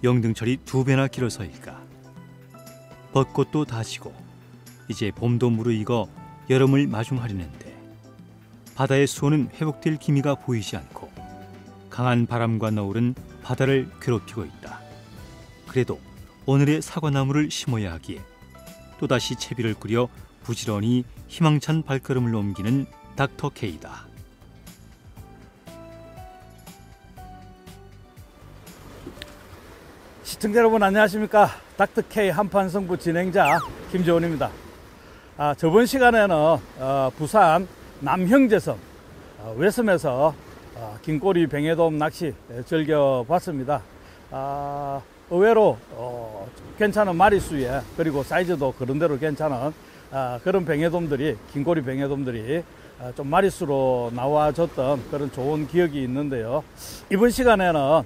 영등철이 2배나 길어서일까. 벚꽃도 다지고 이제 봄도 무르익어 여름을 마중하려는데 바다의 수온은 회복될 기미가 보이지 않고 강한 바람과 너울은 바다를 괴롭히고 있다. 그래도 오늘의 사과나무를 심어야 하기에 또다시 채비를 꾸려 부지런히 희망찬 발걸음을 옮기는 닥터 K다. 시청자 여러분 안녕하십니까. 닥터 K 한판승부 진행자 김재원입니다. 저번 시간에는 부산 남형제섬 외섬에서 긴꼬리 뱅에돔 낚시 즐겨봤습니다. 의외로 괜찮은 마리수에 그리고 사이즈도 그런대로 괜찮은 그런 뱅에돔들이, 긴꼬리 뱅에돔들이 좀 마리수로 나와줬던 그런 좋은 기억이 있는데요. 이번 시간에는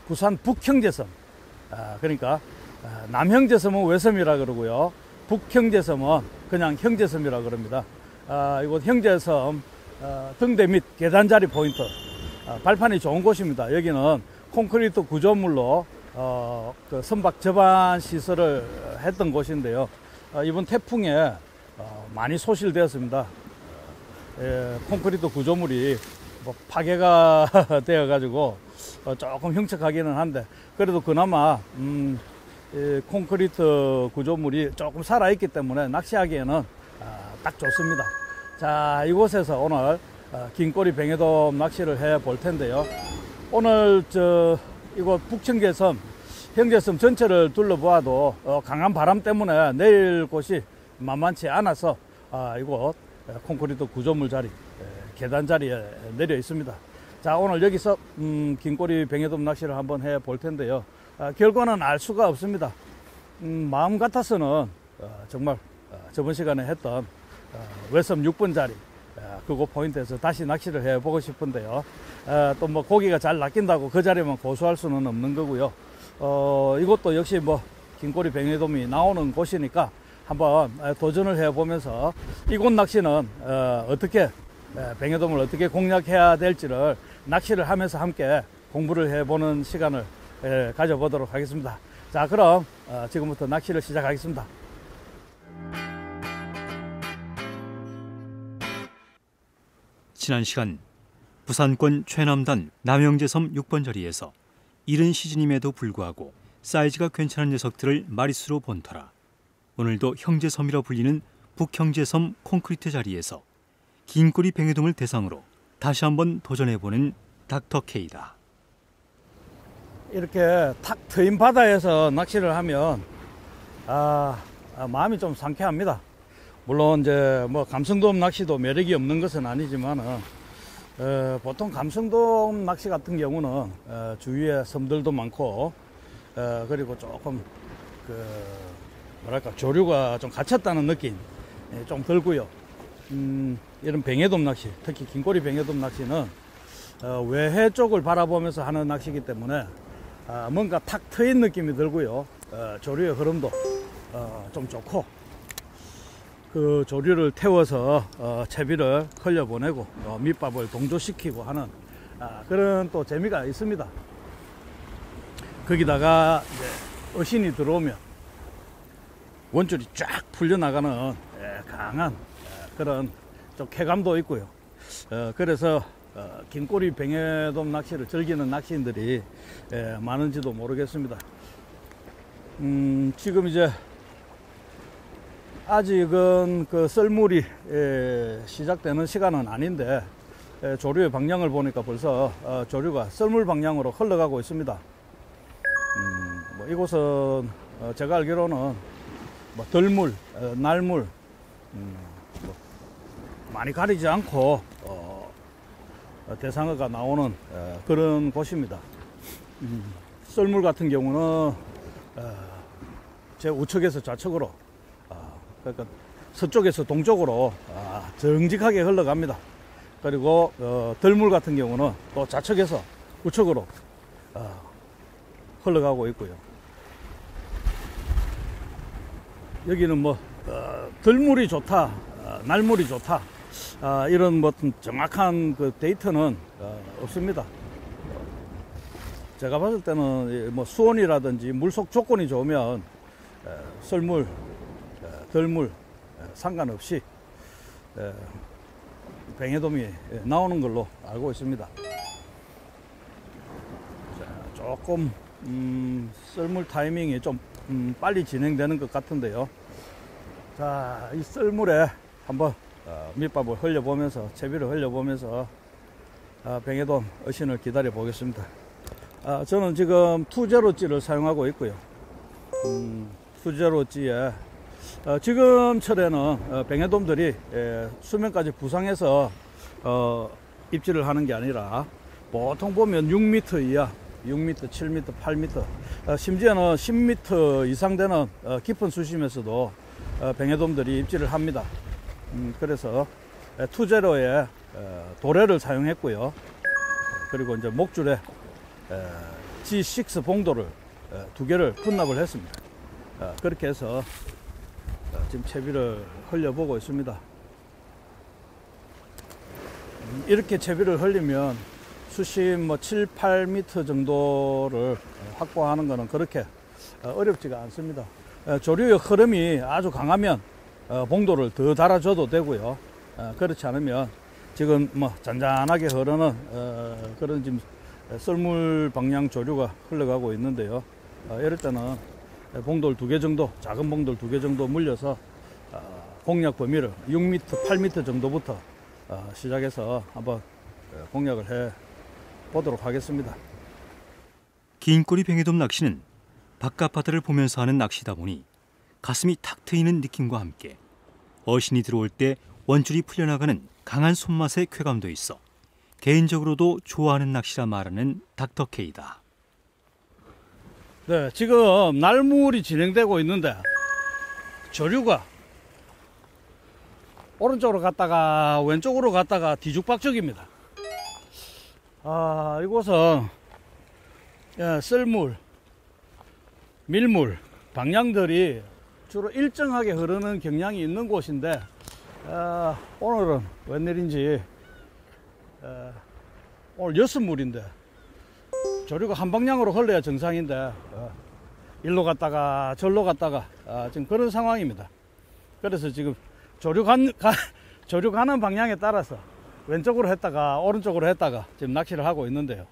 부산 북형제섬, 그러니까 남형제섬은 외섬이라 그러고요, 북형제섬은 그냥 형제섬이라 그럽니다. 이곳 형제섬 등대 및 계단자리 포인트, 발판이 좋은 곳입니다. 여기는 콘크리트 구조물로 그 선박 접안 시설을 했던 곳인데요. 이번 태풍에 많이 소실되었습니다. 콘크리트 구조물이 파괴가 되어 가지고 조금 흉측하기는 한데, 그래도 그나마 콘크리트 구조물이 조금 살아있기 때문에 낚시하기에는 딱 좋습니다. 자, 이곳에서 오늘 긴꼬리 뱅에돔 낚시를 해 볼 텐데요. 오늘 이곳 북형제섬, 형제섬 전체를 둘러보아도 강한 바람 때문에 내릴 곳이 만만치 않아서 이곳 콘크리트 구조물 자리, 계단 자리에 내려 있습니다. 자, 오늘 여기서 긴꼬리 뱅에돔 낚시를 한번 해 볼 텐데요. 결과는 알 수가 없습니다. 마음 같아서는 정말 저번 시간에 했던 외섬 6번 자리, 그곳 포인트에서 다시 낚시를 해 보고 싶은데요. 또 뭐 고기가 잘 낚인다고 그 자리만 고수할 수는 없는 거고요. 이것도 역시 뭐 긴꼬리 뱅에돔이 나오는 곳이니까 한번 도전을 해 보면서 이곳 낚시는 어떻게 뱅에돔을 어떻게 공략해야 될지를 낚시를 하면서 함께 공부를 해보는 시간을 가져보도록 하겠습니다. 자, 그럼 지금부터 낚시를 시작하겠습니다. 지난 시간 부산권 최남단 남형제섬 6번 자리에서 이른 시즌임에도 불구하고 사이즈가 괜찮은 녀석들을 마리수로 본 터라 오늘도 형제섬이라 불리는 북형제섬 콘크리트 자리에서 긴꼬리 뱅에돔을 대상으로 다시 한번 도전해보는 닥터 K다. 이렇게 탁 트인 바다에서 낚시를 하면 마음이 좀 상쾌합니다. 물론 이제 뭐 감성돔 낚시도 매력이 없는 것은 아니지만 보통 감성돔 낚시 같은 경우는 주위에 섬들도 많고 그리고 조금 뭐랄까 조류가 좀 갇혔다는 느낌 좀 들고요. 이런 뱅에돔 낚시, 특히 긴꼬리 뱅에돔 낚시는 외해 쪽을 바라보면서 하는 낚시이기 때문에 뭔가 탁 트인 느낌이 들고요. 조류의 흐름도 좀 좋고, 그 조류를 태워서 채비를 흘려보내고 밑밥을 동조시키고 하는 그런 또 재미가 있습니다. 거기다가 이제 어신이 들어오면 원줄이 쫙 풀려나가는 강한 그런 좀 쾌감도 있고요. 그래서 긴꼬리 뱅에돔 낚시를 즐기는 낚시인들이 많은지도 모르겠습니다. 지금 이제 아직은 그 썰물이 시작되는 시간은 아닌데 조류의 방향을 보니까 벌써 조류가 썰물 방향으로 흘러가고 있습니다. 뭐 이곳은 제가 알기로는 뭐 들물, 날물 뭐 많이 가리지 않고 대상어가 나오는 그런 곳입니다. 썰물 같은 경우는 제 우측에서 좌측으로, 그러니까 서쪽에서 동쪽으로 정직하게 흘러갑니다. 그리고 들물 같은 경우는 또 좌측에서 우측으로 흘러가고 있고요. 여기는 뭐 들물이 좋다, 날물이 좋다, 이런 뭐 정확한 그 데이터는 없습니다. 제가 봤을 때는 뭐 수온이라든지 물속 조건이 좋으면 썰물, 덜물 상관없이 뱅에돔이 나오는 걸로 알고 있습니다. 자, 조금 썰물 타이밍이 좀 빨리 진행되는 것 같은데요. 자, 이 썰물에 한번 밑밥을 흘려보면서, 채비를 흘려보면서 뱅에돔 어신을 기다려 보겠습니다. 저는 지금 투제로찌를 사용하고 있고요. 투제로찌에 지금 철에는 뱅에돔들이 수면까지 부상해서 입질을 하는 게 아니라 보통 보면 6m 이하, 6m, 7m, 8m, 심지어는 10m 이상 되는 깊은 수심에서도 뱅에돔들이 입질을 합니다. 그래서 투제로에 도래를 사용했고요. 그리고 이제 목줄에 G6 봉도를 2개를 분납을 했습니다. 그렇게 해서 지금 채비를 흘려보고 있습니다. 이렇게 채비를 흘리면 수심 뭐 7, 8m 정도를 확보하는 것은 그렇게 어렵지가 않습니다. 조류의 흐름이 아주 강하면 봉도를 더 달아줘도 되고요. 그렇지 않으면 지금 뭐 잔잔하게 흐르는 그런 지금 썰물 방향 조류가 흘러가고 있는데요. 이럴 때는 봉돌 2개 정도, 작은 봉돌 2개 정도 물려서 공략 범위를 6m, 8m 정도부터 시작해서 한번 공략을 해 보도록 하겠습니다. 긴 꼬리 뱅에돔 낚시는 바깥 바다를 보면서 하는 낚시다 보니 가슴이 탁 트이는 느낌과 함께 어신이 들어올 때 원줄이 풀려나가는 강한 손맛의 쾌감도 있어 개인적으로도 좋아하는 낚시라 말하는 닥터케이다. 네, 지금 날물이 진행되고 있는데 조류가 오른쪽으로 갔다가 왼쪽으로 갔다가 뒤죽박죽입니다. 이곳은 썰물, 밀물, 방향들이 주로 일정하게 흐르는 경향이 있는 곳인데 오늘은 웬일인지 오늘 여섯물인데 조류가 한 방향으로 흘러야 정상인데 일로 갔다가 절로 갔다가 지금 그런 상황입니다. 그래서 지금 조류 가는 방향에 따라서 왼쪽으로 했다가 오른쪽으로 했다가 지금 낚시를 하고 있는데요.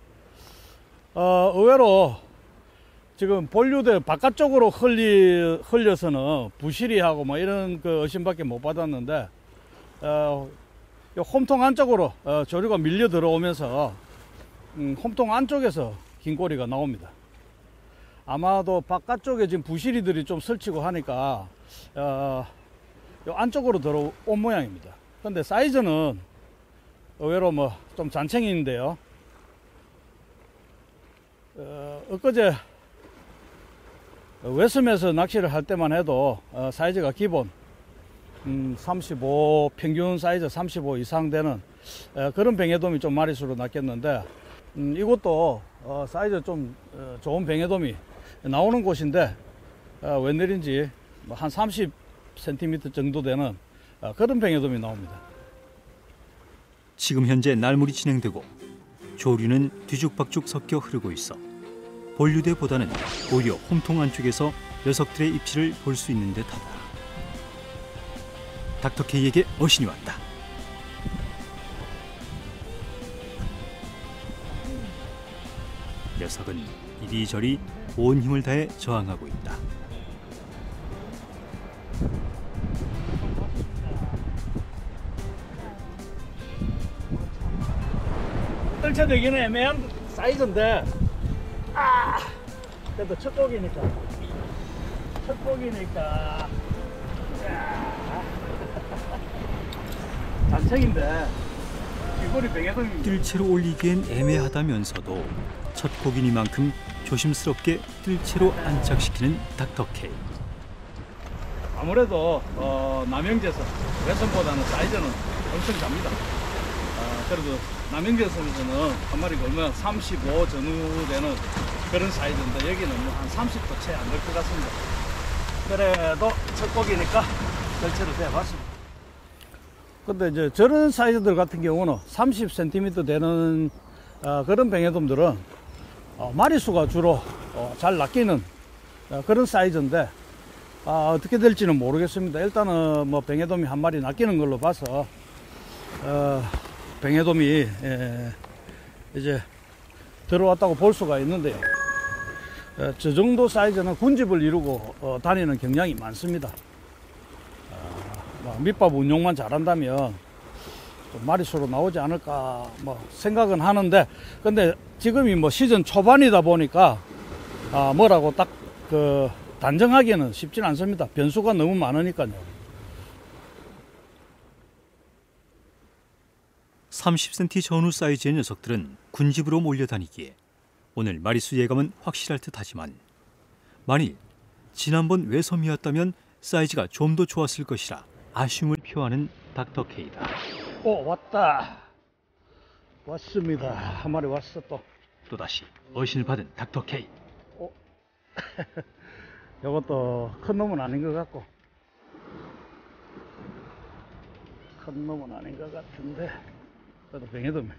의외로 지금 본류대 바깥쪽으로 흘려서는 부시리하고 뭐 이런 그 어신밖에 못 받았는데 홈통 안쪽으로 조류가 밀려 들어오면서 홈통 안쪽에서 긴 꼬리가 나옵니다. 아마도 바깥쪽에 지금 부시리들이 좀 설치고 하니까 요 안쪽으로 들어온 모양입니다. 근데 사이즈는 의외로 뭐 좀 잔챙이인데요. 엊그제 외섬에서 낚시를 할 때만 해도 사이즈가 기본 35 평균 사이즈 35 이상 되는 그런 뱅에돔이 좀 마리수로 낚였는데 이것도 사이즈 좀 좋은 뱅에돔이 나오는 곳인데 웬일인지 한 30cm 정도 되는 그런 뱅에돔이 나옵니다. 지금 현재 날물이 진행되고 조류는 뒤죽박죽 섞여 흐르고 있어 본류대보다는 오히려 홈통 안쪽에서 녀석들의 입질을 볼 수 있는 듯하다. 닥터케이에게 어신이 왔다. 녀석은 이리저리 온 힘을 다해 저항하고 있다. 떨쳐내기는 애매한 사이즈인데 그래도 첫 곡이니까 잔챙인데 귀걸이 뱅에돔이 뜰채로 올리기엔 애매하다면서도 첫 곡이니만큼 조심스럽게 뜰채로 안착시키는 닥터케이. 아무래도 남영제에서 외선보다는 사이즈는 엄청 작습니다. 그래도 남영제에서는 한 마리가 얼마 35 전후 되는 그런 사이즈인데 여기는 한 30도 채 안 될 것 같습니다. 그래도 첫 곡이니까 절체로 대봤습니다. 근데 이제 저런 사이즈들 같은 경우는 30cm 되는 그런 뱅에돔들은 마리수가 주로 잘 낚이는 그런 사이즈인데 어떻게 될지는 모르겠습니다. 일단은 뭐 뱅에돔이 한 마리 낚이는 걸로 봐서 뱅에돔이 이제 들어왔다고 볼 수가 있는데요. 저 정도 사이즈는 군집을 이루고 다니는 경향이 많습니다. 밑밥 운용만 잘한다면 좀 마리수로 나오지 않을까 뭐 생각은 하는데, 근데 지금이 뭐 시즌 초반이다 보니까 뭐라고 딱 그 단정하기는 쉽진 않습니다. 변수가 너무 많으니까요. 30cm 전후 사이즈의 녀석들은 군집으로 몰려다니기에 오늘 마리수 예감은 확실할 듯하지만, 만일 지난번 외섬이었다면 사이즈가 좀 더 좋았을 것이라 아쉬움을 표하는 닥터 K다. 왔다. 왔습니다. 한 마리 왔어 또. 또다시 어신을 받은 닥터 K. 이것도 큰 놈은 아닌 것 같고, 큰 놈은 아닌 것 같은데, 그래도 뱅에돔.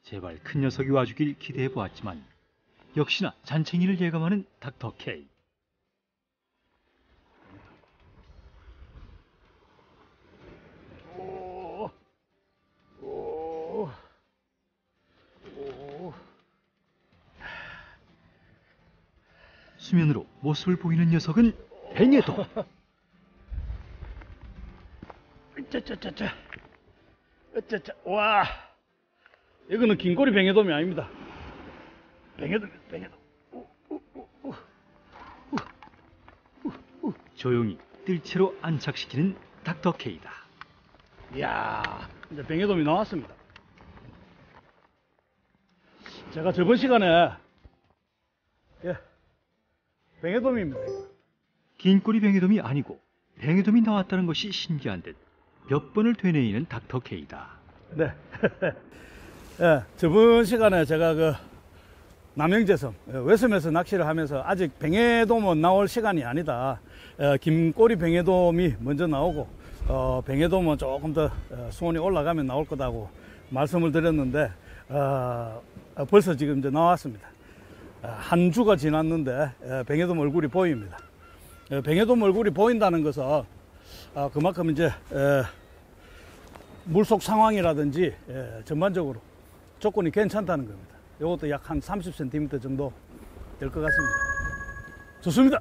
제발 큰 녀석이 와주길 기대해 보았지만 역시나 잔챙이를 예감하는 닥터 K. 수면으로 모습을 보이는 녀석은 뱅에돔. 와, 이거는 긴꼬리 뱅에돔이 아닙니다. 뱅에돔. 조용히 뜰채로 안착시키는 닥터 K다. 이야, 이제 뱅에돔이 나왔습니다. 제가 저번 시간에 뱅에돔입니다. 긴 꼬리 뱅에돔이 아니고 뱅에돔이 나왔다는 것이 신기한 듯 몇 번을 되뇌이는 닥터 K다. 네. 저번 시간에 제가 그 남영제섬 외섬에서 낚시를 하면서 아직 뱅에돔은 나올 시간이 아니다. 긴꼬리 뱅에돔이 먼저 나오고 뱅에돔은 조금 더 수온이 올라가면 나올 거다고 말씀을 드렸는데 벌써 지금 이제 나왔습니다. 한 주가 지났는데 뱅에돔 얼굴이 보입니다. 뱅에돔 얼굴이 보인다는 것은 그만큼 이제 물속 상황이라든지 전반적으로 조건이 괜찮다는 겁니다. 이것도 약 한 30cm 정도 될 것 같습니다. 좋습니다.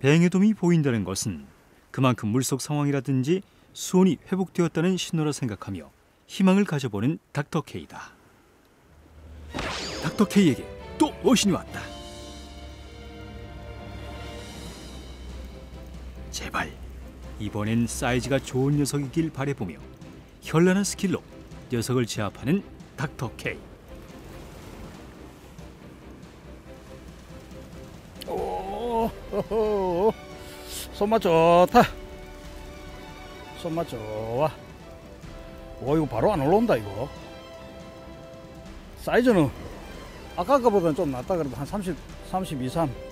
뱅에돔이 보인다는 것은 그만큼 물속 상황이라든지 수온이 회복되었다는 신호라 생각하며 희망을 가져보는 닥터 K다. 닥터 K에게 또 어신이 왔다. 제발 이번엔 사이즈가 좋은 녀석이길 바라보며 현란한 스킬로 녀석을 제압하는 닥터 K. 손맛 좋다. 손맛 좋아. 이거 바로 안 올라온다 이거. 사이즈는 아까 거보다는 좀 낫다 그래도 한 32, 3.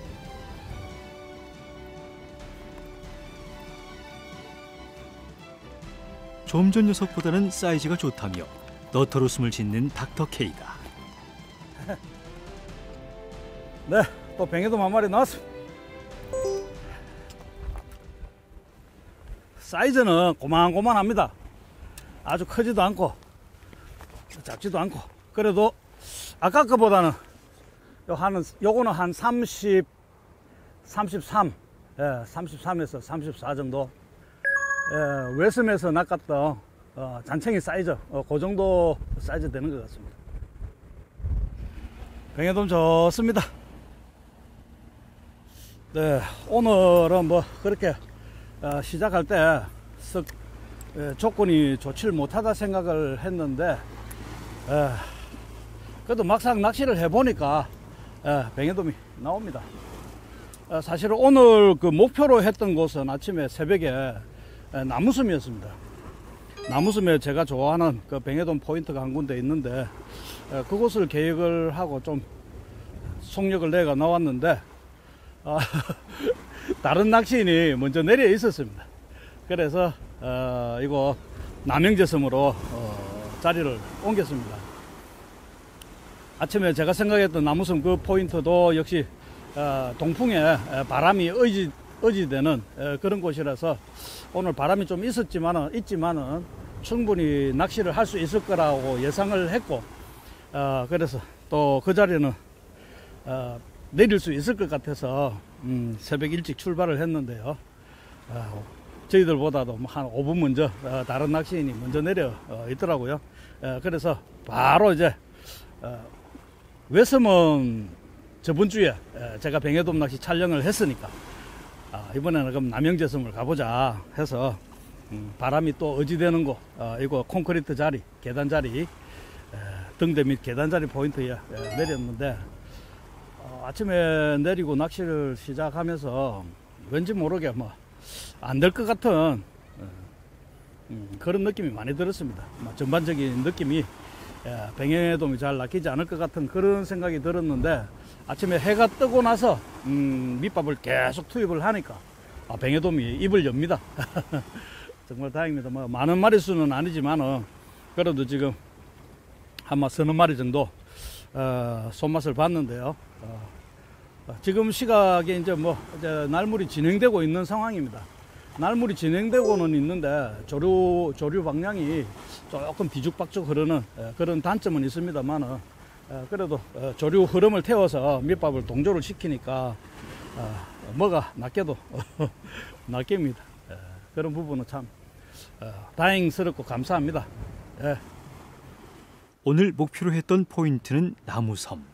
좀 전 녀석보다는 사이즈가 좋다며 너털웃음을 짓는 닥터 K다. 네, 또 뱅에돔 한 마리 나왔습니다. 사이즈는 고만고만합니다. 아주 크지도 않고 작지도 않고. 그래도 아까 거보다는 요거는 한 30, 33, 33에서 34 정도. 외섬에서 낚았던 잔챙이 사이즈, 그 정도 사이즈 되는 것 같습니다. 뱅에돔 좋습니다. 네, 오늘은 뭐 그렇게 시작할 때 썩 조건이 좋지를 못하다 생각을 했는데 그래도 막상 낚시를 해보니까 뱅에돔이 나옵니다. 사실은 오늘 그 목표로 했던 곳은 아침에 새벽에 나무섬이었습니다. 나무섬에 제가 좋아하는 그 뱅에돔 포인트가 한 군데 있는데 그곳을 계획을 하고 좀 속력을 내가 나왔는데 다른 낚시인이 먼저 내려 있었습니다. 그래서 이거 남영제섬으로 자리를 옮겼습니다. 아침에 제가 생각했던 나무섬 그 포인트도 역시 동풍에 바람이 의지되는 그런 곳이라서 오늘 바람이 좀 있지만은 충분히 낚시를 할 수 있을 거라고 예상을 했고, 그래서 또 그 자리는 내릴 수 있을 것 같아서 새벽 일찍 출발을 했는데요. 저희들보다도 한 5분 먼저 다른 낚시인이 먼저 내려 있더라고요. 그래서 바로 이제 외섬은 저번 주에 제가 뱅에돔 낚시 촬영을 했으니까 이번에는 그럼 남영제섬을 가보자 해서 바람이 또 의지되는 곳, 이거 콘크리트 자리, 계단 자리, 등대 및 계단 자리 포인트에 내렸는데, 아침에 내리고 낚시를 시작하면서 왠지 모르게 뭐 안 될 것 같은 그런 느낌이 많이 들었습니다. 전반적인 느낌이 뱅에돔이 잘 낚이지 않을 것 같은 그런 생각이 들었는데, 아침에 해가 뜨고 나서 밑밥을 계속 투입을 하니까 뱅에돔이 입을 엽니다. 정말 다행입니다. 뭐 많은 마리수는 아니지만 그래도 지금 한 서너 마리 정도 손맛을 봤는데요. 지금 시각에 이제 날물이 진행되고 있는 상황입니다. 날물이 진행되고는 있는데 조류 방향이 조금 뒤죽박죽 흐르는 그런 단점은 있습니다만, 그래도 조류 흐름을 태워서 밑밥을 동조를 시키니까 뭐가 낚여도 낚입니다. 그런 부분은 참 다행스럽고 감사합니다. 오늘 목표로 했던 포인트는 나무섬.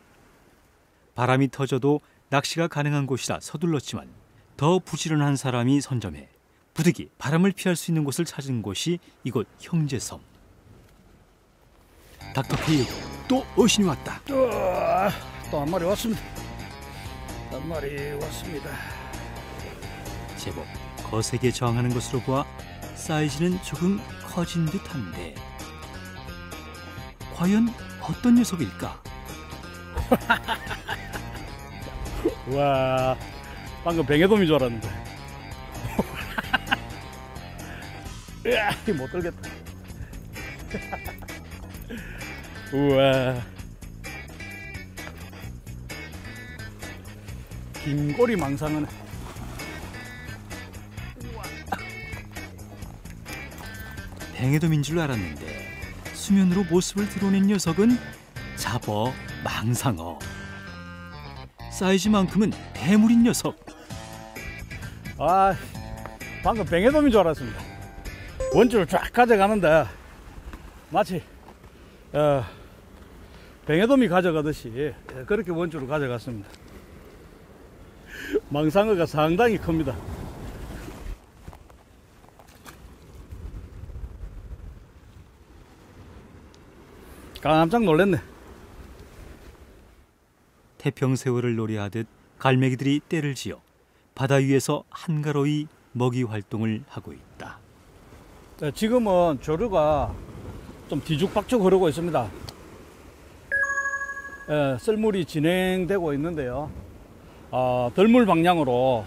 바람이 터져도 낚시가 가능한 곳이라 서둘렀지만 더 부지런한 사람이 선점해 부득이 바람을 피할 수 있는 곳을 찾은 곳이 이곳 형제섬. 닥터케이에도 또 어신이 왔다. 또 한 마리 왔습니다. 한 마리 왔습니다. 제법 거세게 저항하는 것으로 보아 사이즈는 조금 커진 듯한데 과연 어떤 녀석일까? 와, 방금 뱅에돔인 줄 알았는데. 으아, 못 들겠다. 우와, 긴 꼬리 망상은. 뱅에돔인 줄 알았는데 수면으로 모습을 드러낸 녀석은 잡어 망상어. 사이즈만큼은 대물인 녀석. 방금 뱅에돔인 줄 알았습니다. 원줄을 쫙 가져가는데 마치 뱅에돔이 가져가듯이 그렇게 원줄을 가져갔습니다. 망상어가 상당히 큽니다. 깜짝 놀랐네. 태평새우를 놀이하듯 갈매기들이 떼를 지어 바다 위에서 한가로이 먹이 활동을 하고 있다. 지금은 조류가 좀 뒤죽박죽 흐르고 있습니다. 썰물이 진행되고 있는데요. 덜물 방향으로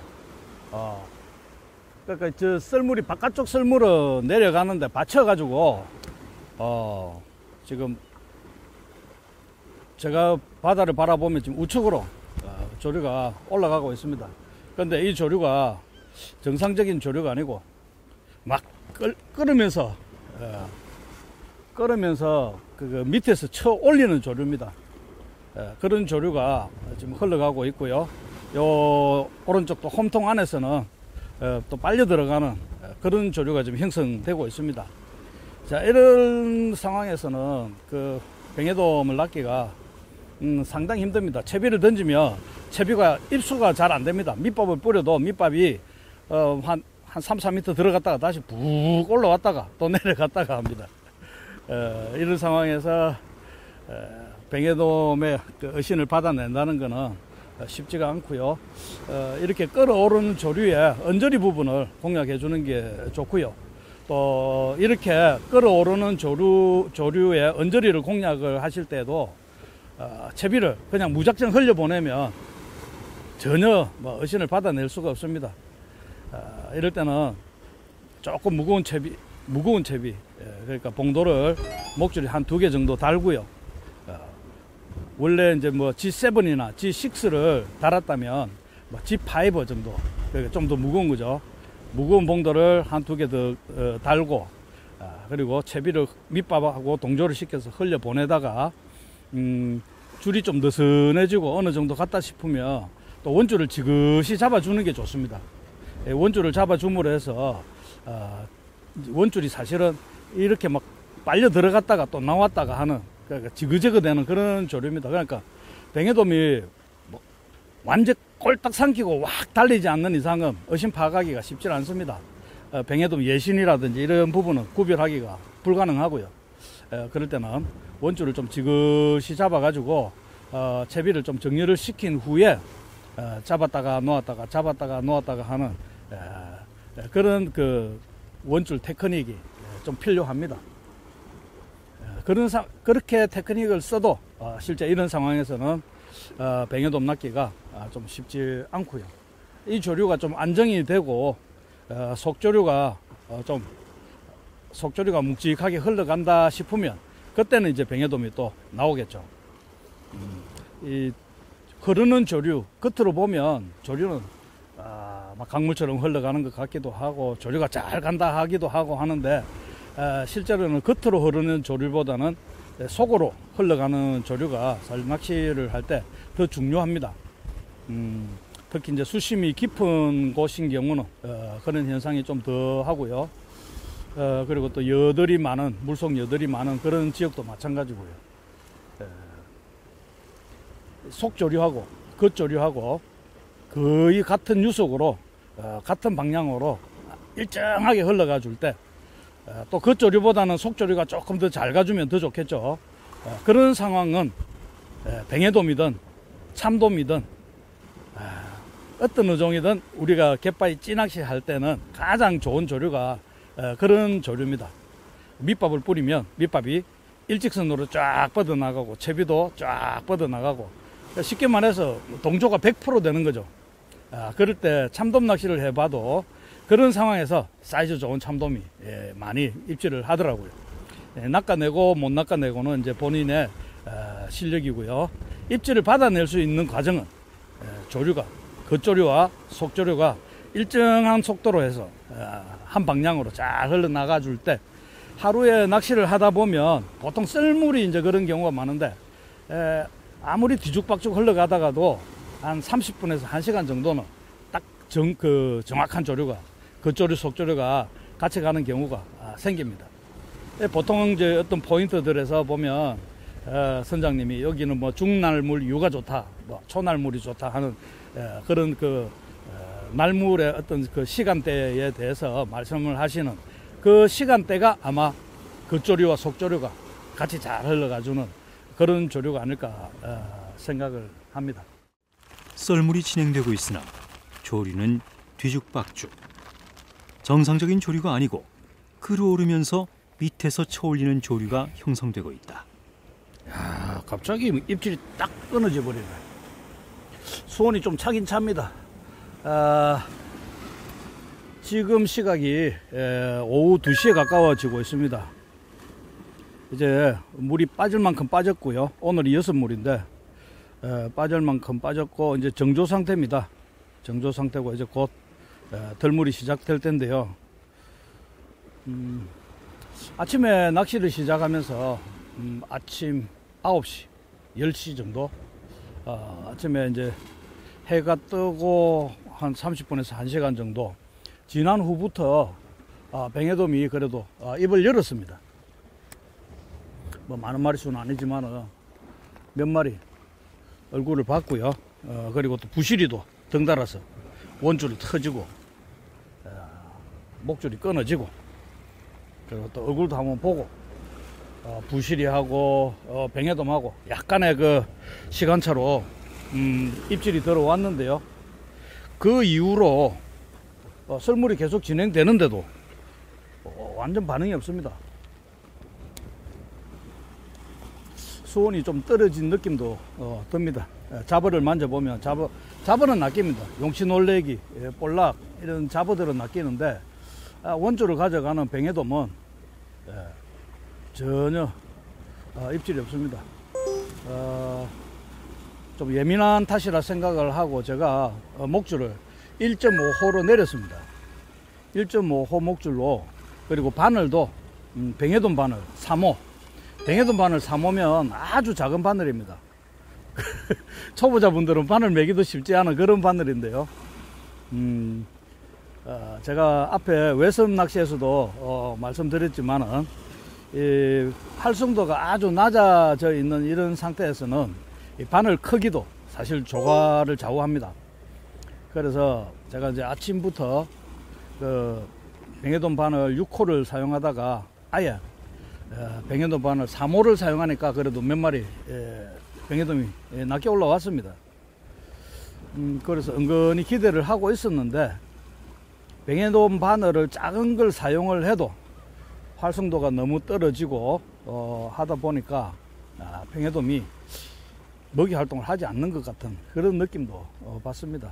그러니까 저 썰물이 바깥쪽 썰물은 내려가는데 받쳐가지고 지금 제가 바다를 바라보면 지금 우측으로 조류가 올라가고 있습니다. 그런데 이 조류가 정상적인 조류가 아니고 막 끓으면서 그 밑에서 쳐 올리는 조류입니다. 그런 조류가 지금 흘러가고 있고요. 요 오른쪽도 홈통 안에서는 또 빨려 들어가는 그런 조류가 지금 형성되고 있습니다. 자, 이런 상황에서는 그 뱅에돔을 낚기가 상당히 힘듭니다. 채비를 던지면 채비가 입수가 잘 안 됩니다. 밑밥을 뿌려도 밑밥이 한 3, 4m 들어갔다가 다시 푹 올라왔다가 또 내려갔다가 합니다. 이런 상황에서 뱅에돔의 그 어신을 받아낸다는 것은 쉽지가 않고요. 이렇게 끓어오르는 조류의 언저리 부분을 공략해 주는 게 좋고요. 또 이렇게 끓어오르는 조류의 언저리를 공략을 하실 때도 채비를 그냥 무작정 흘려보내면 전혀 어신을 받아낼 수가 없습니다. 이럴 때는 조금 무거운 채비, 무거운 채비, 그러니까 봉도를 목줄이 한 2개 정도 달고요. 원래 이제 뭐 G7이나 G6를 달았다면 뭐 G5 정도, 그러니까 좀 더 무거운 거죠. 무거운 봉도를 한 2개 더 달고, 그리고 채비를 밑밥하고 동조를 시켜서 흘려 보내다가 줄이 좀 느슨해지고 어느 정도 갔다 싶으면 또 원줄을 지그시 잡아주는 게 좋습니다. 원줄을 잡아줌으로 해서 원줄이 사실은 이렇게 막 빨려 들어갔다가 또 나왔다가 하는, 그러니까 지그재그 되는 그런 조류입니다. 그러니까 뱅에돔이 뭐 완전 꼴딱 삼키고 확 달리지 않는 이상은 어신 파악하기가 쉽지 않습니다. 뱅에돔 예신이라든지 이런 부분은 구별하기가 불가능하고요. 그럴 때는 원줄을 좀 지그시 잡아가지고 채비를 좀 정렬을 시킨 후에 잡았다가 놓았다가 잡았다가 놓았다가 하는 그런 그 원줄 테크닉이 좀 필요합니다. 그렇게 테크닉을 써도 실제 이런 상황에서는 뱅에돔 낚기가 좀 쉽지 않고요. 이 조류가 좀 안정이 되고 속조류가 속조류가 묵직하게 흘러간다 싶으면 그때는 이제 뱅에돔이 또 나오겠죠. 이 흐르는 조류, 겉으로 보면 조류는 막 강물처럼 흘러가는 것 같기도 하고 조류가 잘 간다 하기도 하고 하는데 실제로는 겉으로 흐르는 조류보다는 속으로 흘러가는 조류가 사실 낚시를 할 때 더 중요합니다. 특히 이제 수심이 깊은 곳인 경우는 그런 현상이 좀 더 하고요. 그리고 또 여들이 많은, 물속 여들이 많은 그런 지역도 마찬가지고요. 속조류하고 겉조류하고 거의 같은 유속으로 같은 방향으로 일정하게 흘러가 줄 때 또 겉조류보다는 속조류가 조금 더 잘 가주면 더 좋겠죠. 그런 상황은 뱅에돔이든 참돔이든 어떤 어종이든 우리가 갯바위 찌낚시 할 때는 가장 좋은 조류가 그런 조류입니다. 밑밥을 뿌리면 밑밥이 일직선으로 쫙 뻗어나가고 채비도 쫙 뻗어나가고 쉽게 말해서 동조가 100% 되는 거죠. 그럴 때 참돔 낚시를 해봐도 그런 상황에서 사이즈 좋은 참돔이 많이 입질을 하더라고요. 낚아내고 못 낚아내고는 이제 본인의 실력이고요. 입질을 받아낼 수 있는 과정은 조류가 겉조류와 속조류가 일정한 속도로 해서 한 방향으로 잘 흘러나가 줄 때 하루에 낚시를 하다 보면 보통 썰물이 이제 그런 경우가 많은데 아무리 뒤죽박죽 흘러가다가도 한 30분에서 1시간 정도는 딱 정확한 조류가 겉조류 속조류가 같이 가는 경우가 생깁니다. 보통 이제 어떤 포인트들에서 보면 선장님이 여기는 뭐 중날물 유가 좋다, 뭐 초날물이 좋다 하는 그런 그 날물의 어떤 그 시간대에 대해서 말씀을 하시는 그 시간대가 아마 겉조류와 속조류가 같이 잘 흘러가주는 그런 조류가 아닐까 생각을 합니다. 썰물이 진행되고 있으나 조류는 뒤죽박죽. 정상적인 조류가 아니고 끌어오르면서 밑에서 쳐올리는 조류가 형성되고 있다. 야, 갑자기 입질이 딱 끊어져 버리네. 수온이 좀 차긴 찹니다. 지금 시각이 오후 2시에 가까워지고 있습니다. 이제 물이 빠질 만큼 빠졌고요. 오늘이 6물인데 빠질 만큼 빠졌고 이제 정조 상태입니다. 정조 상태고 이제 곧 덜물이 시작될 텐데요. 아침에 낚시를 시작하면서 아침 9시, 10시 정도 아침에 이제 해가 뜨고 한 30분에서 1시간 정도 지난 후부터 뱅에돔이 그래도 입을 열었습니다. 뭐 많은 마리수는 아니지만 몇 마리 얼굴을 봤고요. 그리고 또 부시리도 덩달아서 원줄이 터지고 목줄이 끊어지고 그리고 또 얼굴도 한번 보고 부시리하고 뱅에돔하고 약간의 그 시간차로 입질이 들어왔는데요. 그 이후로 썰물이 계속 진행되는데도 완전 반응이 없습니다. 수온이 좀 떨어진 느낌도 듭니다. 잡어를 만져보면 잡어는 낚입니다. 용치 놀래기, 볼락 이런 잡어들은 낚이는데 원주를 가져가는 뱅에돔은 전혀 입질이 없습니다. 좀 예민한 탓이라 생각을 하고 제가 목줄을 1.5호로 내렸습니다. 1.5호 목줄로, 그리고 바늘도 뱅에돔 바늘 3호. 뱅에돔 바늘 3호면 아주 작은 바늘입니다. 초보자분들은 바늘 매기도 쉽지 않은 그런 바늘인데요. 제가 앞에 외섬 낚시에서도 말씀드렸지만은 이 활성도가 아주 낮아져 있는 이런 상태에서는 이 바늘 크기도 사실 조과를 좌우합니다. 그래서 제가 이제 아침부터 그 뱅에돔 바늘 6호를 사용하다가 아예 뱅에돔 바늘 3호를 사용하니까 그래도 몇 마리 뱅에돔이 낮게 올라왔습니다. 그래서 은근히 기대를 하고 있었는데, 뱅에돔 바늘을 작은 걸 사용을 해도 활성도가 너무 떨어지고 하다 보니까 뱅에돔이 먹이 활동을 하지 않는 것 같은 그런 느낌도 받습니다.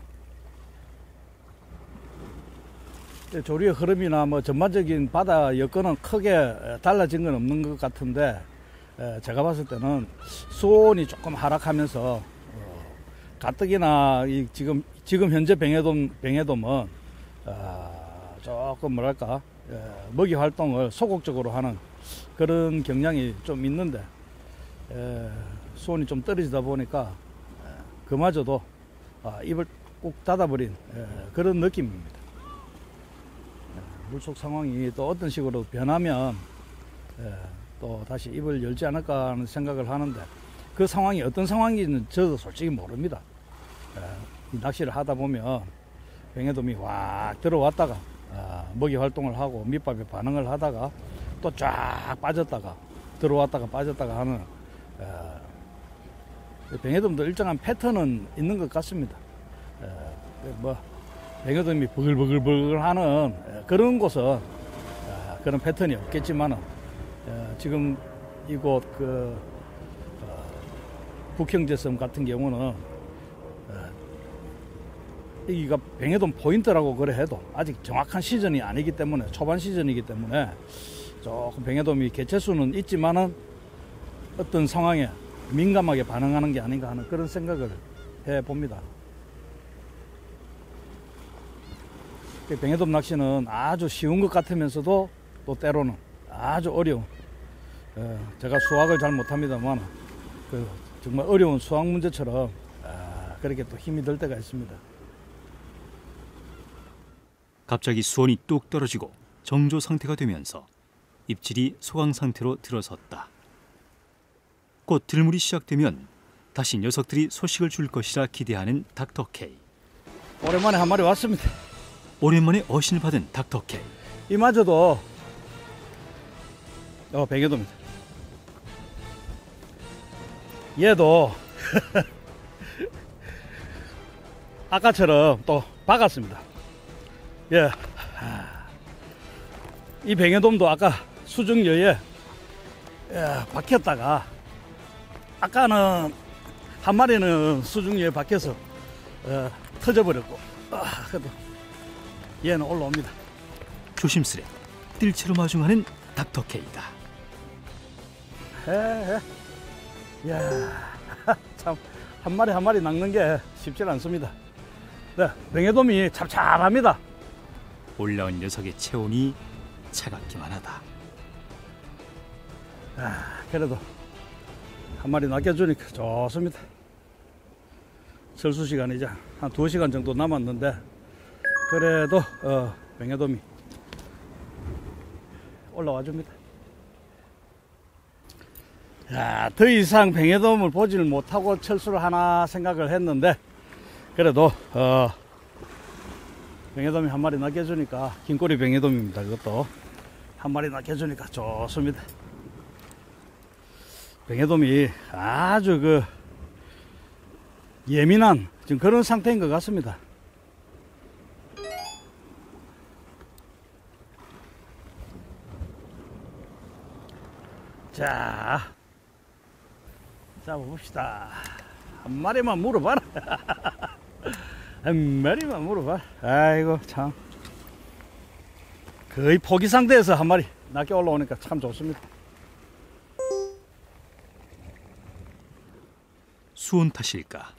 조류의 흐름이나 뭐 전반적인 바다 여건은 크게 달라진 건 없는 것 같은데, 제가 봤을 때는 수온이 조금 하락하면서 가뜩이나 지금 현재 뱅에돔은 조금 뭐랄까 먹이 활동을 소극적으로 하는 그런 경향이 좀 있는데, 수온이 좀 떨어지다 보니까 그마저도 입을 꾹 닫아버린 그런 느낌입니다. 물속 상황이 또 어떤 식으로 변하면 또 다시 입을 열지 않을까 하는 생각을 하는데, 그 상황이 어떤 상황인지는 저도 솔직히 모릅니다. 이 낚시를 하다 보면 뱅에돔이 확 들어왔다가 먹이 활동을 하고 밑밥에 반응을 하다가 또 쫙 빠졌다가 들어왔다가 빠졌다가 하는 뱅에돔도 일정한 패턴은 있는 것 같습니다. 뭐 뱅에돔이 버글버글 하는 그런 곳은 그런 패턴이 없겠지만은 지금 이곳 북형제섬 같은 경우는 여기가 뱅에돔 포인트라고 그래 해도 아직 정확한 시즌이 아니기 때문에, 초반 시즌이기 때문에 조금 뱅에돔이 개체수는 있지만은 어떤 상황에 민감하게 반응하는 게 아닌가 하는 그런 생각을 해 봅니다. 뱅에돔 낚시는 아주 쉬운 것 같으면서도 또 때로는 아주 어려운, 제가 수학을 잘 못합니다만 정말 어려운 수학 문제처럼 그렇게 또 힘이 들 때가 있습니다. 갑자기 수온이 뚝 떨어지고 정조 상태가 되면서 입질이 소강 상태로 들어섰다. 곧 들물이 시작되면 다시 녀석들이 소식을 줄 것이라 기대하는 닥터 K. 오랜만에 한 마리 왔습니다. 오랜만에 어신을 받은 닥터 K. 이마저도 뱅에돔입니다. 얘도 아까처럼 또 박았습니다. 예, 이 뱅에돔도 아까 수중여에 박혔다가, 아까는 한 마리는 수중여에 박혀서 터져버렸고, 그래도 얘는 올라옵니다. 조심스레 뜰채로 마중하는 닥터 K다. 야, 참 한 마리 한 마리 낚는 게 쉽지 않습니다. 네, 뱅에돔이 찹찹합니다. 올라온 녀석의 체온이 차갑기만 하다. 그래도 한 마리 낚여주니까 좋습니다. 철수 시간이 이제 한 2시간 정도 남았는데, 그래도 뱅에돔이 올라와 줍니다. 더 이상 뱅에돔을 보지를 못하고 철수를 하나 생각을 했는데, 그래도 뱅에돔이 한 마리 낚여주니까, 긴꼬리 뱅에돔입니다. 그것도 한 마리 낚여주니까 좋습니다. 뱅에돔이 아주 예민한 지금 그런 상태인 것 같습니다. 자, 잡아봅시다. 한 마리만 물어봐라. 한 마리만 물어봐. 아이고 참, 거의 포기 상태에서 한 마리 낮게 올라오니까 참 좋습니다. 수온 탓일까?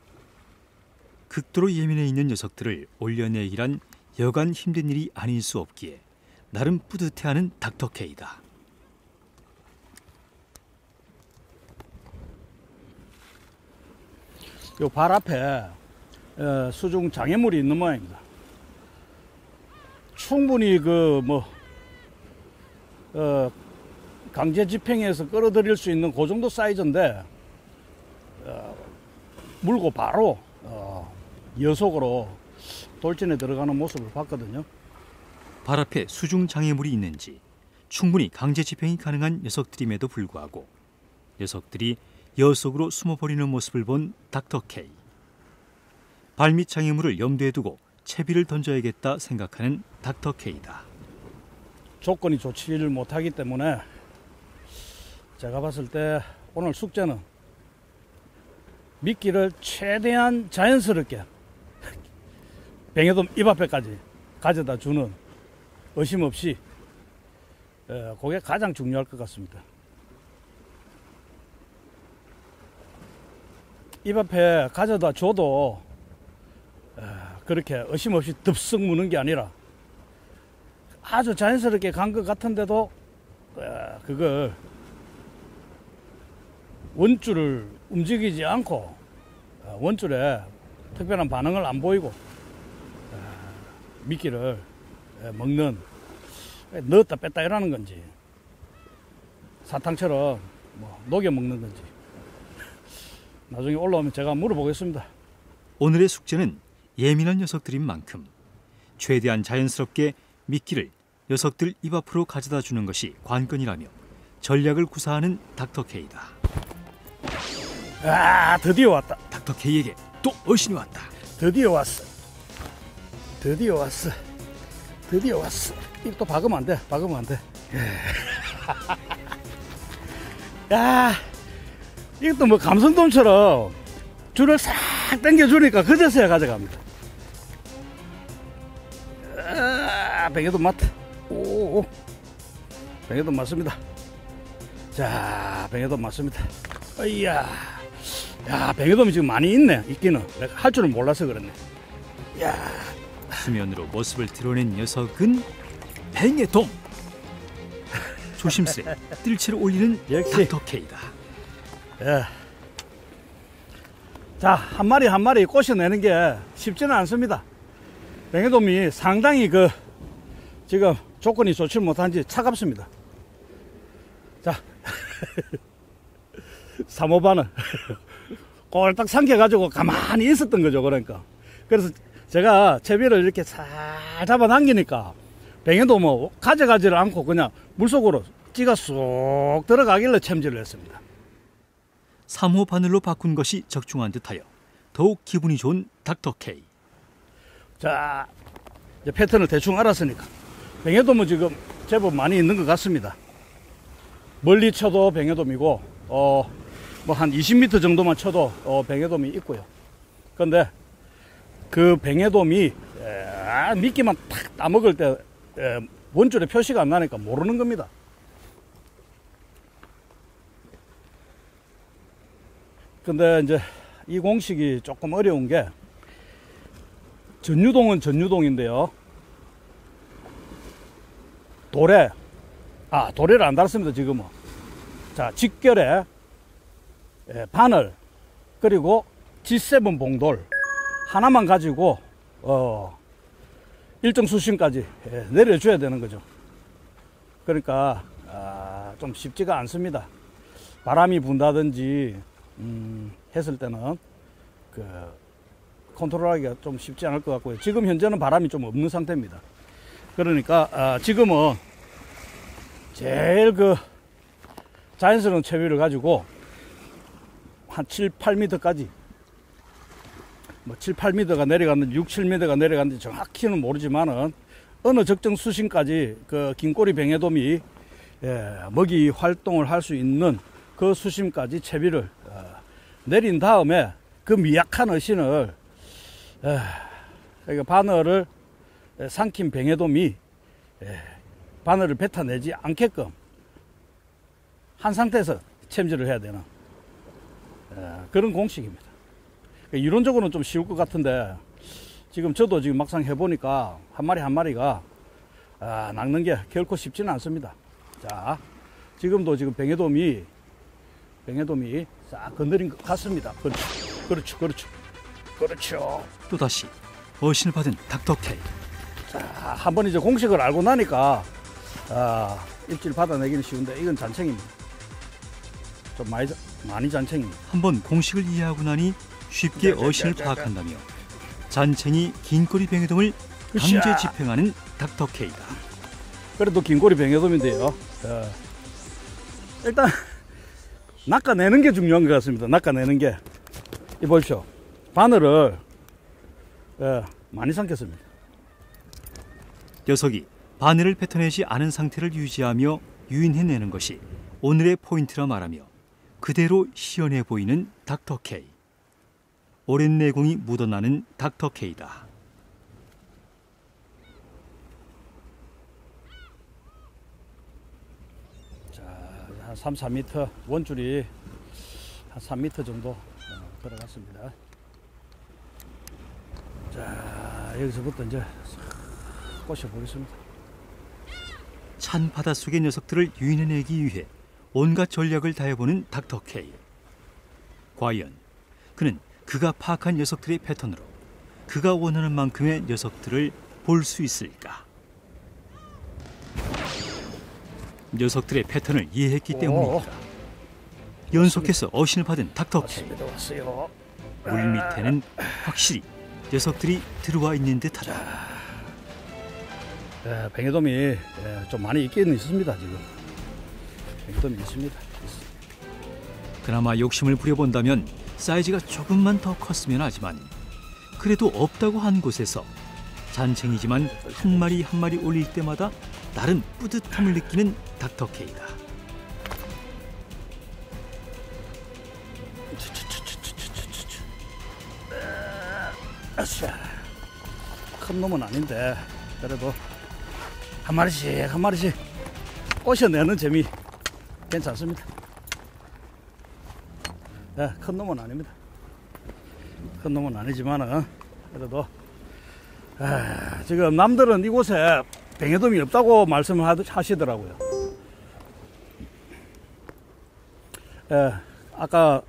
극도로 예민해 있는 녀석들을 올려내기란 여간 힘든 일이 아닐 수 없기에 나름 뿌듯해하는 닥터케이다. 요 발 앞에 수중 장애물이 있는 모양입니다. 충분히 강제 집행해서 끌어들일 수 있는 그 정도 사이즈인데 물고 바로 여속으로 돌진에 들어가는 모습을 봤거든요. 발 앞에 수중 장애물이 있는지 충분히 강제 집행이 가능한 녀석들임에도 불구하고 녀석들이 여속으로 숨어버리는 모습을 본 닥터케이. 발밑 장애물을 염두에 두고 채비를 던져야겠다 생각하는 닥터케이다. 조건이 좋지를 못하기 때문에 제가 봤을 때 오늘 숙제는 미끼를 최대한 자연스럽게 뱅에돔 입 앞에까지 가져다 주는 의심 없이 그게 가장 중요할 것 같습니다. 입 앞에 가져다 줘도 그렇게 의심 없이 덥석 무는 게 아니라 아주 자연스럽게 간 것 같은데도 그걸 원줄을 움직이지 않고 원줄에 특별한 반응을 안 보이고 미끼를 먹는, 넣었다 뺐다 이러는 건지 사탕처럼 녹여 먹는 건지 나중에 올라오면 제가 물어보겠습니다. 오늘의 숙제는 예민한 녀석들인 만큼 최대한 자연스럽게 미끼를 녀석들 입 앞으로 가져다 주는 것이 관건이라며 전략을 구사하는 닥터케이다. 아, 드디어 왔다. 닥터케이에게 또 어신이 왔다. 드디어 왔어. 드디어 왔어. 드디어 왔어. 이거 또 박으면 안 돼. 박으면 안 돼. 야, 이것도 뭐 감성돔처럼 줄을 싹 당겨주니까 그제서야 가져갑니다. 아, 뱅에돔 맞다. 오, 뱅에돔 맞습니다. 자, 뱅에돔 맞습니다. 어이야, 야, 뱅에돔이 지금 많이 있기는. 내가 할 줄은 몰라서 그랬네. 야, 수면으로 모습을 드러낸 녀석은 뱅에돔. 조심스레 뜰채를 올리는 역시. 닥터케이다. 예. 자, 한 마리 한 마리 꼬셔내는 게 쉽지는 않습니다. 뱅에돔이 상당히 지금 조건이 좋지 못한지 차갑습니다. 자, 3호반을 꼴딱 삼켜가지고 가만히 있었던 거죠. 그래서 제가 채비를 이렇게 잘 잡아 당기니까 뱅에돔은 가져가지를 않고 그냥 물속으로 찌가 쏙 들어가길래 챔질을 했습니다. 3호 바늘로 바꾼 것이 적중한 듯하여 더욱 기분이 좋은 닥터케이. 자, 이제 패턴을 대충 알았으니까 뱅에돔은 지금 제법 많이 있는 것 같습니다. 멀리 쳐도 뱅에돔이고 뭐 한 20m 정도만 쳐도 뱅에돔이 있고요. 그런데 그 뱅에돔이 미끼만 탁 따먹을 때 원줄에 표시가 안 나니까 모르는 겁니다. 근데 이제 이 공식이 조금 어려운 게 전유동은 전유동인데요. 도래를 안 달았습니다, 지금은. 자, 직결에 바늘 그리고 G7 봉돌 하나만 가지고 일정 수심까지 내려줘야 되는 거죠. 그러니까 좀 쉽지가 않습니다. 바람이 분다든지 했을 때는 컨트롤하기가 좀 쉽지 않을 것 같고요. 지금 현재는 바람이 좀 없는 상태입니다. 그러니까 지금은 제일 자연스러운 채비를 가지고 한 7, 8m까지 7, 8m가 내려갔는지 6, 7m가 내려갔는지 정확히는 모르지만은 어느 적정 수심까지 긴 꼬리 뱅에돔이 먹이 활동을 할 수 있는 그 수심까지 채비를 내린 다음에 그 미약한 어신을 그러니까 바늘을 삼킨 뱅에돔이 바늘을 뱉어내지 않게끔 한 상태에서 챔질을 해야 되는 그런 공식입니다. 이론적으로는 좀 쉬울 것 같은데 지금 저도 지금 막상 해보니까 한 마리 한 마리가 낚는 게 결코 쉽지는 않습니다. 자, 지금도 지금 뱅에돔이 싹 건드린 것 같습니다. 그렇죠. 또다시 어신을 받은 닥터케이. 자, 한번 이제 공식을 알고 나니까 입질 받아내기는 쉬운데 이건 잔챙입니다. 좀 많이 잔챙입니다. 한번 공식을 이해하고 나니 쉽게 어신을 파악한다며 잔챙이 긴꼬리 뱅에돔을 강제 집행하는 닥터케이다. 그래도 긴꼬리 뱅에돔인데요. 일단 낚아내는 게 중요한 것 같습니다. 낚아내는 게. 이 보십시오. 바늘을 많이 삼켰습니다. 녀석이 바늘을 뱉어내지 않은 상태를 유지하며 유인해내는 것이 오늘의 포인트라 말하며 그대로 시원해 보이는 닥터케이. 오랜 내공이 묻어나는 닥터케이다. 자, 한 3, 4m 원줄이 한 3m 정도 들어갔습니다. 자, 여기서부터 이제 꼬셔 보겠습니다. 찬 바닷속의 녀석들을 유인해내기 위해 온갖 전략을 다해보는 닥터케이. 과연 그는 그가 파악한 녀석들의 패턴으로 그가 원하는 만큼의 녀석들을 볼 수 있을까? 녀석들의 패턴을 이해했기 때문입니다. 연속해서 어신을 받은 닥터케이. 왔어요. 물 밑에는 확실히 녀석들이 들어와 있는 듯하다. 뱅에돔이 좀 많이 있긴 있습니다. 지금 뱅에돔이 있습니다. 그나마 욕심을 부려본다면 사이즈가 조금만 더 컸으면 하지만 그래도 없다고 한 곳에서 잔챙이지만 한 마리 한 마리 올릴 때마다 나름 뿌듯함을 느끼는 닥터케이다. 큰 놈은 아닌데 그래도 한 마리씩 꼬셔내는 재미 괜찮습니다. 큰 놈은 아닙니다. 큰 놈은 아니지만은 그래도 지금 남들은 이곳에 뱅에돔이 없다고 말씀을 하시더라고요. 아까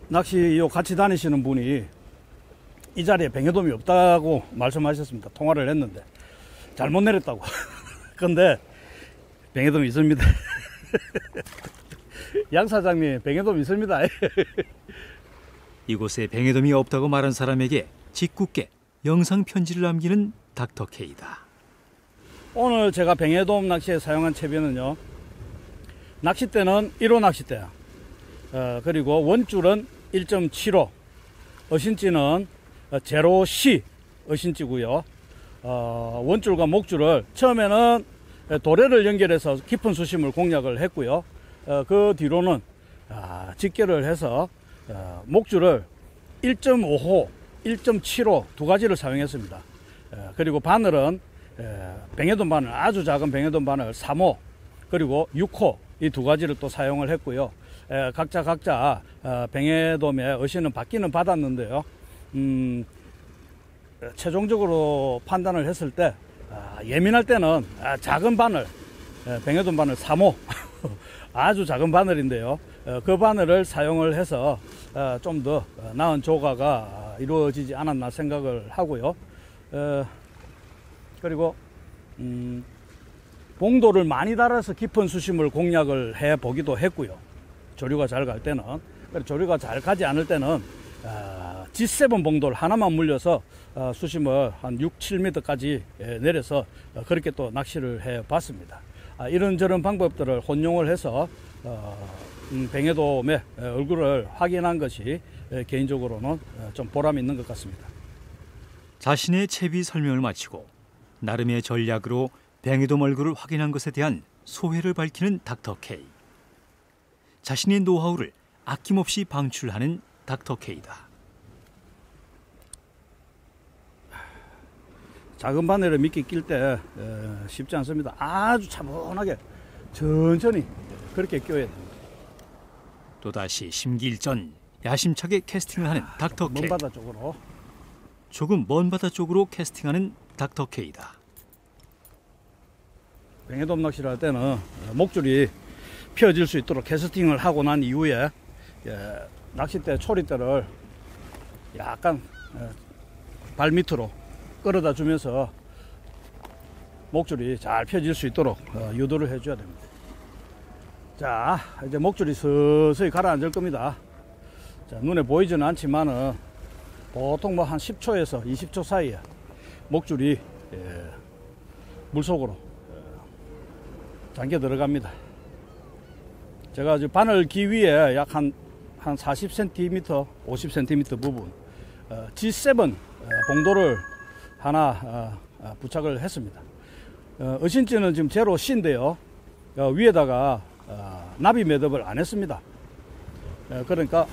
낚시 같이 다니시는 분이 이 자리에 뱅에돔이 없다고 말씀하셨습니다. 통화를 했는데 잘못 내렸다고. 근데 뱅에돔이 있습니다. 양 사장님, 뱅에돔 있습니다. 이곳에 뱅에돔이 없다고 말한 사람에게 짓궂게 영상 편지를 남기는 닥터케이다. 오늘 제가 뱅에돔 낚시에 사용한 채비는요, 낚싯대는 1호 낚싯대, 그리고 원줄은 1.75, 어신지는 제로 C 어신지고요. 원줄과 목줄을 처음에는 도래를 연결해서 깊은 수심을 공략을 했고요. 그 뒤로는 직결을 해서 목줄을 1.5호, 1.75 두 가지를 사용했습니다. 그리고 바늘은 뱅에돔 바늘, 아주 작은 뱅에돔 바늘 3호 그리고 6호 이 두 가지를 또 사용을 했고요. 각자 뱅에돔의 어신은 받기는 받았는데요. 최종적으로 판단을 했을 때 예민할 때는 작은 바늘, 뱅에돔 바늘 3호 아주 작은 바늘인데요. 그 바늘을 사용을 해서 좀 더 나은 조가가 이루어지지 않았나 생각을 하고요. 그리고 봉도를 많이 달아서 깊은 수심을 공략을 해 보기도 했고요. 조류가 잘 갈 때는. 조류가 잘 가지 않을 때는 G7 봉도를 하나만 물려서 수심을 한 6, 7m까지 내려서 그렇게 또 낚시를 해 봤습니다. 이런저런 방법들을 혼용을 해서 뱅에돔의 얼굴을 확인한 것이 개인적으로는 좀 보람 있는 것 같습니다. 자신의 채비 설명을 마치고 나름의 전략으로 뱅에돔 얼굴을 확인한 것에 대한 소회를 밝히는 닥터케이. 자신의 노하우를 아낌없이 방출하는 닥터케이다. 작은 바늘에 미끼 낄 때 쉽지 않습니다. 아주 차분하게 천천히 그렇게 껴야 됩니다. 또다시 심기일전 야심차게 캐스팅을 하는 닥터 K. 먼 바다 쪽으로. 조금 먼 바다 쪽으로 캐스팅하는 닥터 K다. 뱅에돔 낚시를 할 때는 목줄이 펴질 수 있도록 캐스팅을 하고 난 이후에 낚싯대 초리대를 약간 발 밑으로 끌어다 주면서 목줄이 잘 펴질 수 있도록 유도를 해줘야 됩니다. 자, 이제 목줄이 서서히 가라앉을 겁니다. 자, 눈에 보이지는 않지만은 보통 뭐 한 10초에서 20초 사이에 목줄이 물속으로 잠겨 들어갑니다. 제가 지금 바늘 기 위에 약 한 40cm, 50cm 부분 G7 봉도를 하나 부착을 했습니다. 어신지는 지금 제로 C인데요. 위에다가 나비 매듭을 안 했습니다. 그러니까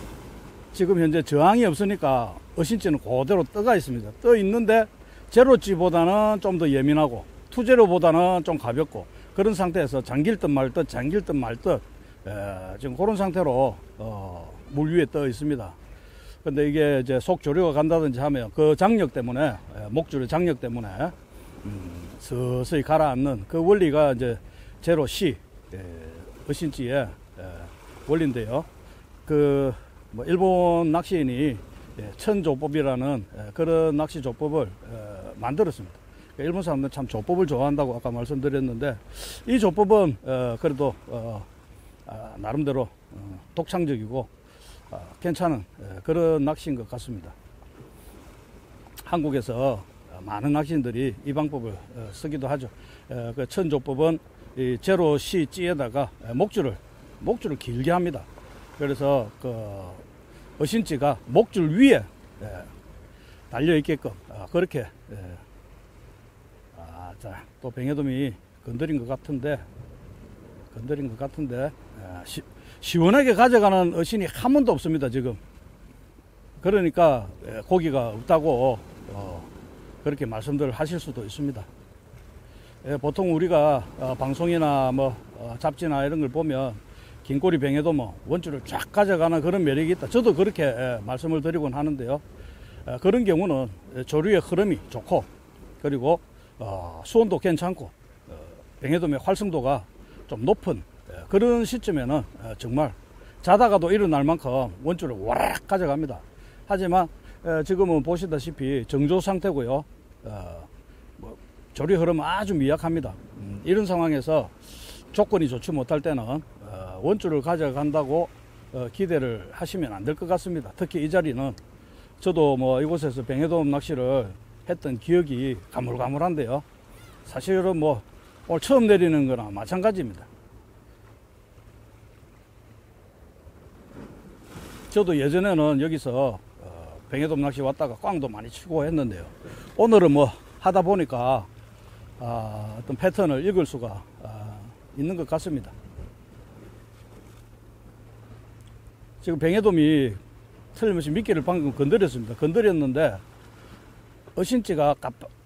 지금 현재 저항이 없으니까 어신지는 그대로 떠가 있습니다. 떠 있는데 제로지보다는 좀 더 예민하고 투제로보다는 좀 가볍고 그런 상태에서 잠길 듯 말 듯 지금 그런 상태로 물 위에 떠 있습니다. 근데 이게 이제 속 조류가 간다든지 하면 그 장력 때문에 목줄의 장력 때문에 서서히 가라앉는 그 원리가 이제 제로 C 어신지의 원리인데요. 그 뭐 일본 낚시인이 천조법이라는 그런 낚시 조법을 만들었습니다. 일본 사람들은 참 조법을 좋아한다고 아까 말씀드렸는데 이 조법은 그래도 나름대로 독창적이고 괜찮은 그런 낚시인 것 같습니다. 한국에서 많은 낚시인들이 이 방법을 쓰기도 하죠. 그 천조법은 이 제로 C 찌에다가 목줄을 길게 합니다. 그래서 그 어신지가 목줄 위에 달려 있게끔 그렇게 자, 또 뱅에돔이 건드린 것 같은데 시원하게 가져가는 어신이 한 번도 없습니다 지금. 그러니까 고기가 없다고 그렇게 말씀들 하실 수도 있습니다. 보통 우리가 방송이나 뭐 잡지나 이런 걸 보면 긴꼬리 뱅에돔 원줄을 쫙 가져가는 그런 매력이 있다. 저도 그렇게 말씀을 드리곤 하는데요. 그런 경우는 조류의 흐름이 좋고 그리고 수온도 괜찮고 뱅에돔의 활성도가 좀 높은 그런 시점에는 정말 자다가도 일어날 만큼 원줄을 와락 가져갑니다. 하지만 지금은 보시다시피 정조 상태고요. 뭐 조류 흐름은 아주 미약합니다. 이런 상황에서 조건이 좋지 못할 때는 원줄을 가져간다고 기대를 하시면 안 될 것 같습니다. 특히 이 자리는 저도 뭐 이곳에서 뱅에돔 낚시를 했던 기억이 가물가물한데요. 사실은 뭐 오늘 처음 내리는 거랑 마찬가지입니다. 저도 예전에는 여기서 뱅에돔 낚시 왔다가 꽝도 많이 치고 했는데요. 오늘은 뭐 하다 보니까 어떤 패턴을 읽을 수가 있는 것 같습니다. 지금 뱅에돔이 틀림없이 미끼를 방금 건드렸습니다. 건드렸는데 어신지가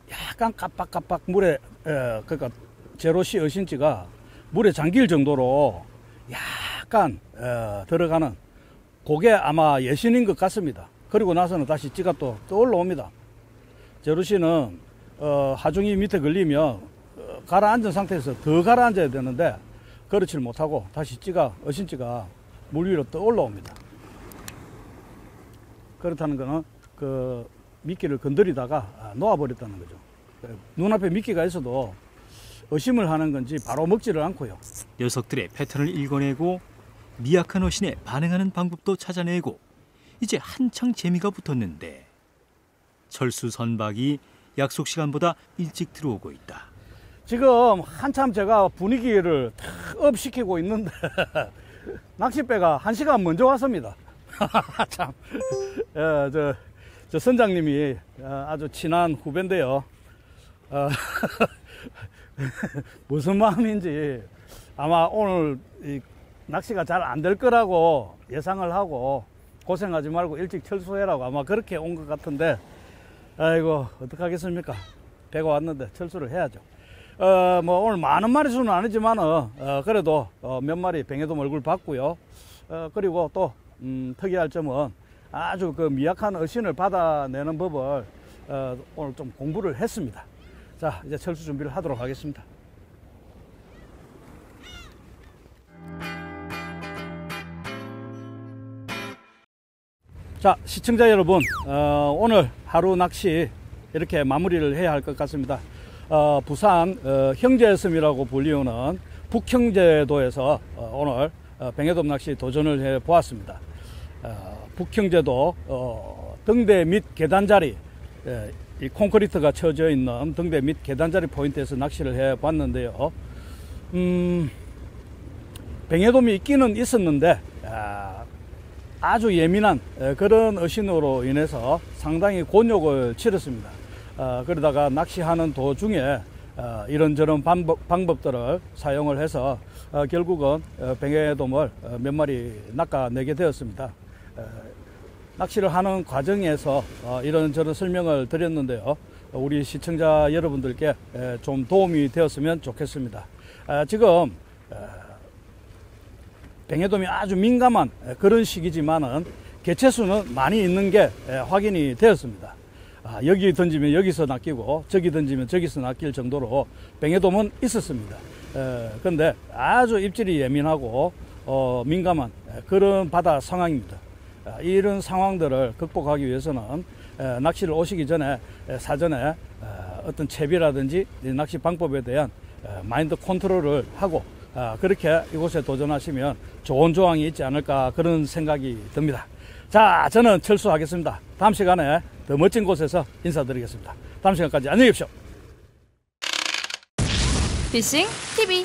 약간 깜빡깜빡 물에 그러니까 제로시 어신지가 물에 잠길 정도로 약간 들어가는 그게 아마 예신인 것 같습니다. 그리고 나서는 다시 찌가 또 올라옵니다. 제로시는 하중이 밑에 걸리면 가라앉은 상태에서 더 가라앉아야 되는데 그렇지 못하고 다시 어신지가 물 위로 떠 올라옵니다. 그렇다는 것은 그 미끼를 건드리다가 놓아버렸다는 거죠. 눈앞에 미끼가 있어도 의심을 하는 건지 바로 먹지를 않고요. 녀석들의 패턴을 읽어내고 미약한 어신에 반응하는 방법도 찾아내고 이제 한창 재미가 붙었는데 철수 선박이 약속 시간보다 일찍 들어오고 있다. 지금 한참 제가 분위기를 업 시키고 있는데 낚싯배가 1시간 먼저 왔습니다. 참, 저 선장님이 아주 친한 후배인데요. 무슨 마음인지 아마 오늘 이 낚시가 잘 안 될 거라고 예상을 하고 고생하지 말고 일찍 철수해라고 아마 그렇게 온 것 같은데 아이고 어떡하겠습니까. 배가 왔는데 철수를 해야죠. 뭐 오늘 많은 마리수는 아니지만 그래도 몇 마리 뱅에돔 얼굴 봤고요. 그리고 또 특이할 점은 아주 그 미약한 어신을 받아내는 법을 오늘 좀 공부를 했습니다. 자, 이제 철수 준비를 하도록 하겠습니다. 자, 시청자 여러분, 오늘 하루 낚시 이렇게 마무리를 해야 할 것 같습니다. 부산 형제섬이라고 불리우는 북형제도에서 오늘 뱅에돔 낚시 도전을 해 보았습니다. 북형제도 등대 및 계단자리, 이 콘크리트가 쳐져 있는 등대 및 계단자리 포인트에서 낚시를 해 봤는데요. 뱅에돔이 있기는 있었는데 아주 예민한 그런 어신으로 인해서 상당히 곤욕을 치렀습니다. 그러다가 낚시하는 도중에 이런저런 방법들을 사용을 해서 결국은 뱅에돔을 몇 마리 낚아내게 되었습니다. 낚시를 하는 과정에서 이런저런 설명을 드렸는데요. 우리 시청자 여러분들께 좀 도움이 되었으면 좋겠습니다. 지금 뱅에돔이 아주 민감한 그런 시기지만은 개체수는 많이 있는 게 확인이 되었습니다. 여기 던지면 여기서 낚이고 저기 던지면 저기서 낚일 정도로 뱅에돔은 있었습니다. 그런데 아주 입질이 예민하고 민감한 그런 바다 상황입니다. 이런 상황들을 극복하기 위해서는 낚시를 오시기 전에 사전에 어떤 채비라든지 낚시 방법에 대한 마인드 컨트롤을 하고 그렇게 이곳에 도전하시면 좋은 조항이 있지 않을까 그런 생각이 듭니다. 자, 저는 철수하겠습니다. 다음 시간에 더 멋진 곳에서 인사드리겠습니다. 다음 시간까지 안녕히 계십시오. 피싱 TV